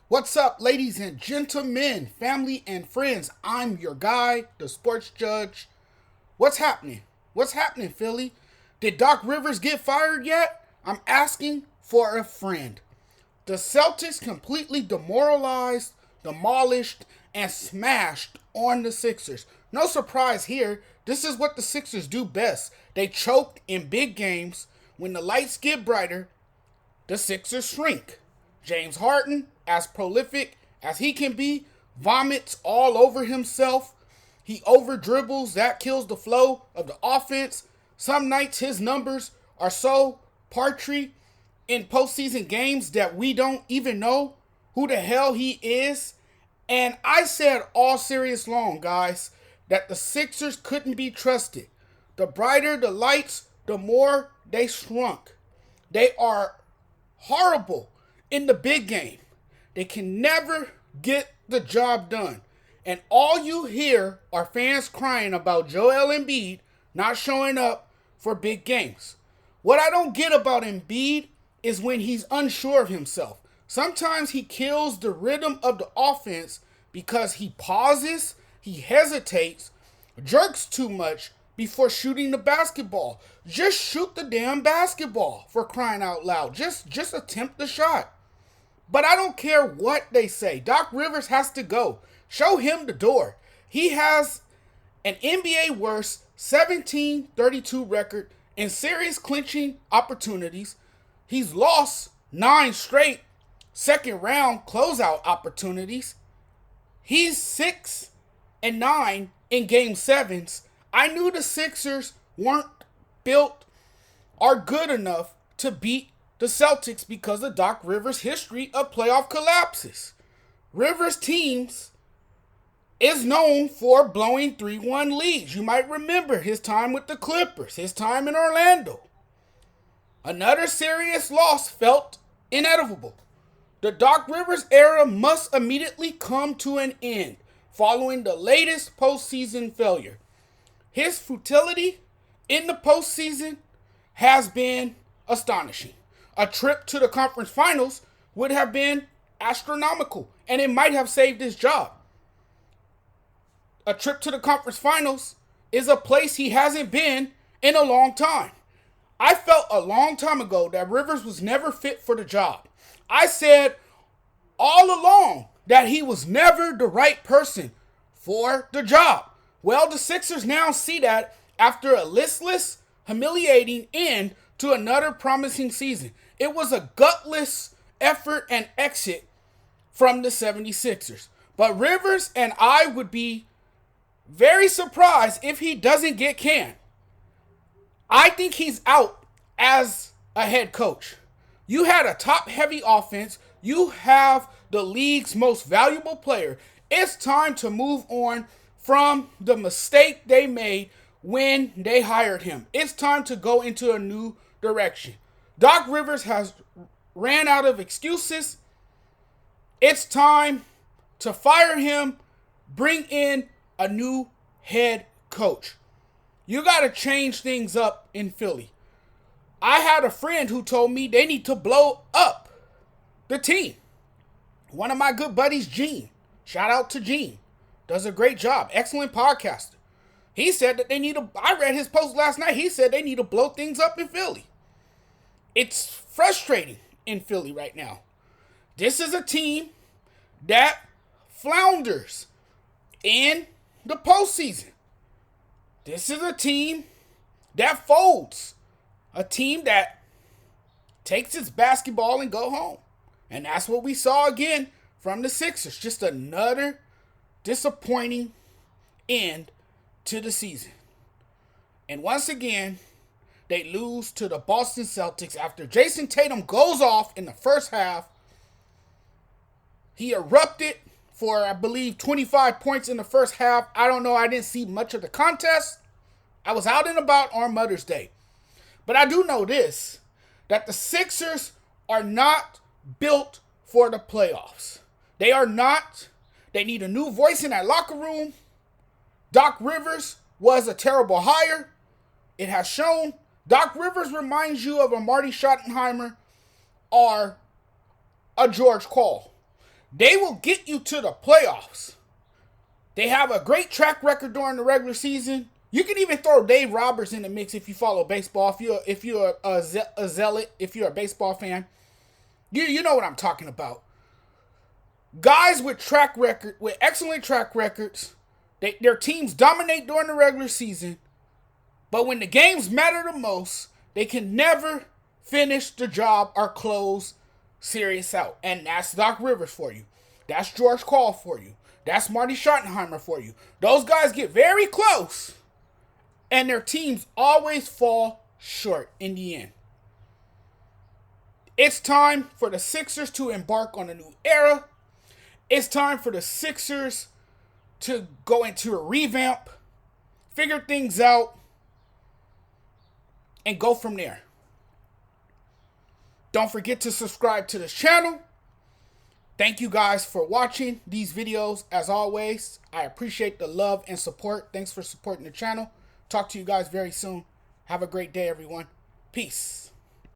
What's up, ladies and gentlemen, family and friends? I'm your guy, the sports judge. What's happening? What's happening, Philly? Did Doc Rivers get fired yet? I'm asking for a friend. The Celtics completely demoralized, demolished, and smashed on the Sixers. No surprise here. This is what the Sixers do best. They choke in big games. When the lights get brighter, the Sixers shrink. James Harden, as prolific as he can be, vomits all over himself. He over dribbles. That kills the flow of the offense. Some nights his numbers are so paltry in postseason games that we don't even know who the hell he is. And I said all series long, guys, that the Sixers couldn't be trusted. The brighter the lights, the more they shrunk. They are horrible in the big game. They can never get the job done. And all you hear are fans crying about Joel Embiid not showing up for big games. What I don't get about Embiid is when he's unsure of himself. Sometimes he kills the rhythm of the offense because he pauses, he hesitates, jerks too much before shooting the basketball. Just shoot the damn basketball, for crying out loud. Just attempt the shot. But I don't care what they say. Doc Rivers has to go. Show him the door. He has an NBA worst 17-32 record in series clinching opportunities. He's lost 9 straight second round closeout opportunities. He's 6-9 in game 7s. I knew the Sixers weren't built or good enough to beat the Celtics because of Doc Rivers' history of playoff collapses. Rivers' teams is known for blowing 3-1 leads. You might remember his time with the Clippers, his time in Orlando. Another serious loss felt inevitable. The Doc Rivers era must immediately come to an end following the latest postseason failure. His futility in the postseason has been astonishing. A trip to the conference finals would have been astronomical, and it might have saved his job. A trip to the conference finals is a place he hasn't been in a long time. I felt a long time ago that Rivers was never fit for the job. I said all along that he was never the right person for the job. Well, the Sixers now see that after a listless, humiliating end to another promising season. It was a gutless effort and exit from the 76ers. But Rivers and I would be very surprised if he doesn't get canned. I think he's out as a head coach. You had a top-heavy offense. You have the league's most valuable player. It's time to move on from the mistake they made when they hired him. It's time to go into a new direction. Doc Rivers has ran out of excuses. It's time to fire him, bring in a new head coach. You got to change things up in Philly. I had a friend who told me they need to blow up the team. One of my good buddies, Gene. Shout out to Gene. Does a great job. Excellent podcaster. He said that they need to, I read his post last night. He said they need to blow things up in Philly. It's frustrating in Philly right now. This is a team that flounders in the postseason. This is a team that folds. A team that takes its basketball and go home. And that's what we saw again from the Sixers. Just another disappointing end to the season. And once again, they lose to the Boston Celtics after Jason Tatum goes off in the first half. He erupted for, I believe, 25 points in the first half. I don't know. I didn't see much of the contest. I was out and about on Mother's Day. But I do know this, that the Sixers are not built for the playoffs. They are not. They need a new voice in that locker room. Doc Rivers was a terrible hire. It has shown. Doc Rivers reminds you of a Marty Schottenheimer or a George Cole. They will get you to the playoffs. They have a great track record during the regular season. You can even throw Dave Roberts in the mix if you follow baseball. If you're a zealot, if you're a baseball fan, you know what I'm talking about. Guys with excellent track records, their teams dominate during the regular season, but when the games matter the most, they can never finish the job or close series out. And that's Doc Rivers for you. That's George Call for you. That's Marty Schottenheimer for you. Those guys get very close, and their teams always fall short in the end. It's time for the Sixers to embark on a new era. It's time for the Sixers to go into a revamp, figure things out, and go from there. Don't forget to subscribe to this channel. Thank you guys for watching these videos. As always, I appreciate the love and support. Thanks for supporting the channel. Talk to you guys very soon. Have a great day, everyone. Peace.